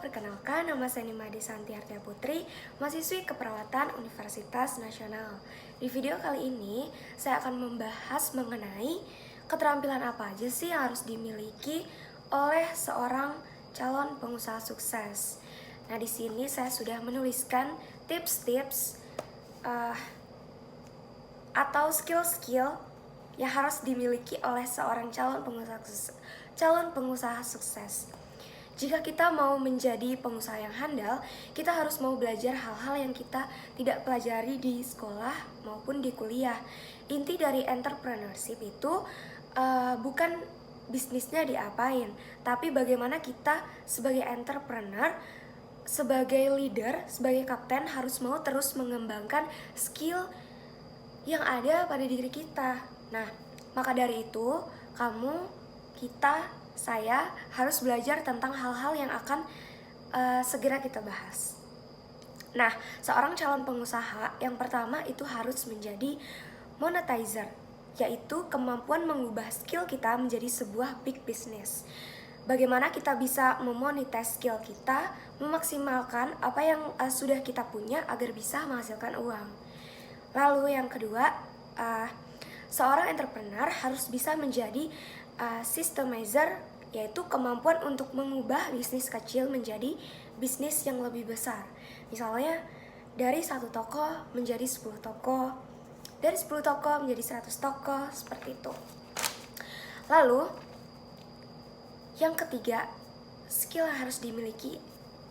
perkenalkan nama saya Nimade Santiartia Putri, mahasiswi keperawatan Universitas Nasional. Di video kali ini, saya akan membahas mengenai keterampilan apa aja sih yang harus dimiliki oleh seorang calon pengusaha sukses. Nah, di sini saya sudah menuliskan tips-tips atau skill-skill yang harus dimiliki oleh seorang calon pengusaha sukses. Jika kita mau menjadi pengusaha yang handal, kita harus mau belajar hal-hal yang kita tidak pelajari di sekolah maupun di kuliah. Inti dari entrepreneurship itu bukan bisnisnya diapain, tapi bagaimana kita sebagai entrepreneur, sebagai leader, sebagai kapten harus mau terus mengembangkan skill yang ada pada diri kita. Nah, maka dari itu, saya harus belajar tentang hal-hal yang akan segera kita bahas. Nah, seorang calon pengusaha yang pertama itu harus menjadi monetizer, yaitu kemampuan mengubah skill kita menjadi sebuah big business. Bagaimana kita bisa memonetize skill kita, memaksimalkan apa yang sudah kita punya agar bisa menghasilkan uang. Lalu yang kedua, seorang entrepreneur harus bisa menjadi systemizer, yaitu kemampuan untuk mengubah bisnis kecil menjadi bisnis yang lebih besar. Misalnya dari 1 toko menjadi 10 toko, dari 10 toko menjadi 100 toko, seperti itu. Lalu yang ketiga, skill yang harus dimiliki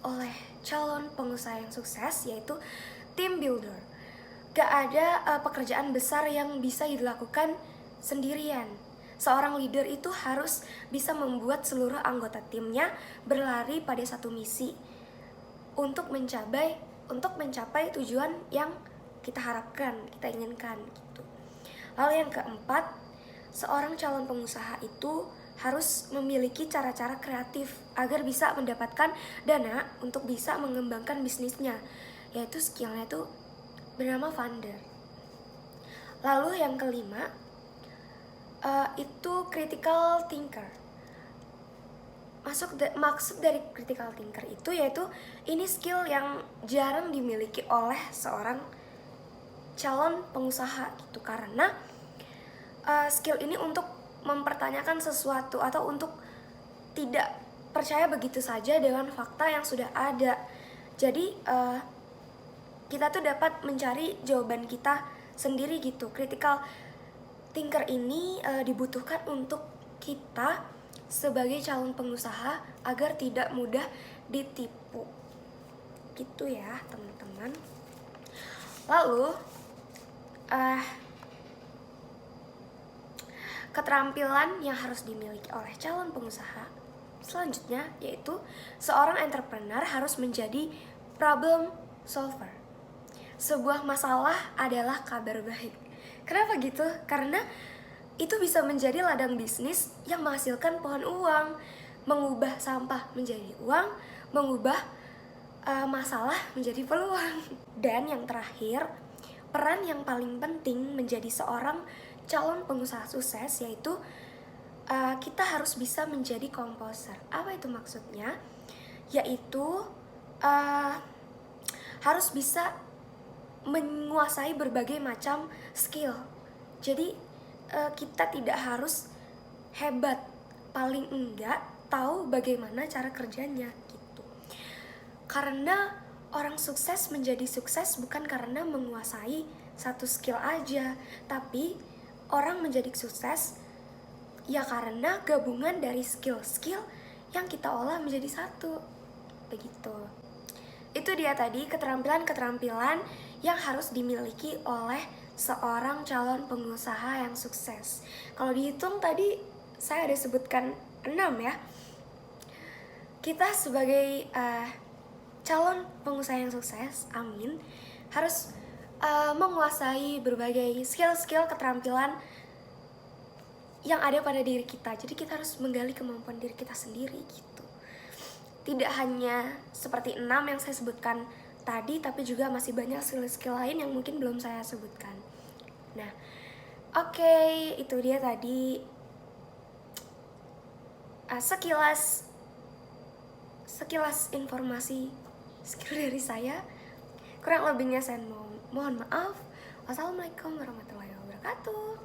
oleh calon pengusaha yang sukses yaitu team builder. Gak ada pekerjaan besar yang bisa dilakukan sendirian. Seorang leader itu harus bisa membuat seluruh anggota timnya berlari pada satu misi untuk mencapai tujuan yang kita harapkan, kita inginkan gitu. Lalu yang keempat, seorang calon pengusaha itu harus memiliki cara-cara kreatif agar bisa mendapatkan dana untuk bisa mengembangkan bisnisnya, yaitu skillnya itu bernama founder. Lalu yang kelima, itu critical thinker. Maksud dari critical thinker itu yaitu ini skill yang jarang dimiliki oleh seorang calon pengusaha gitu, karena skill ini untuk mempertanyakan sesuatu atau untuk tidak percaya begitu saja dengan fakta yang sudah ada. Jadi kita tuh dapat mencari jawaban kita sendiri gitu. Critical thinker ini dibutuhkan untuk kita sebagai calon pengusaha agar tidak mudah ditipu. Gitu ya, teman-teman. Lalu keterampilan yang harus dimiliki oleh calon pengusaha selanjutnya yaitu seorang entrepreneur harus menjadi problem solver. Sebuah masalah adalah kabar baik. Kenapa gitu? Karena itu bisa menjadi ladang bisnis yang menghasilkan pohon uang, mengubah sampah menjadi uang, mengubah masalah menjadi peluang. Dan yang terakhir, peran yang paling penting menjadi seorang calon pengusaha sukses yaitu kita harus bisa menjadi komposer. Apa itu maksudnya? Yaitu harus bisa menguasai berbagai macam skill. Jadi kita tidak harus hebat, paling enggak tahu bagaimana cara kerjanya gitu. Karena orang sukses menjadi sukses bukan karena menguasai satu skill aja, tapi orang menjadi sukses ya karena gabungan dari skill-skill yang kita olah menjadi satu. Begitu. Itu dia tadi keterampilan-keterampilan yang harus dimiliki oleh seorang calon pengusaha yang sukses. Kalau dihitung tadi saya ada sebutkan 6 ya. Kita sebagai calon pengusaha yang sukses, amin, harus menguasai berbagai skill-skill keterampilan yang ada pada diri kita. Jadi kita harus menggali kemampuan diri kita sendiri gitu. Tidak hanya seperti 6 yang saya sebutkan tadi, tapi juga masih banyak skill-skill lain yang mungkin belum saya sebutkan. Nah, oke, itu dia tadi sekilas sekilas informasi skill dari saya. Kurang lebihnya saya mohon maaf. Wassalamualaikum warahmatullahi wabarakatuh.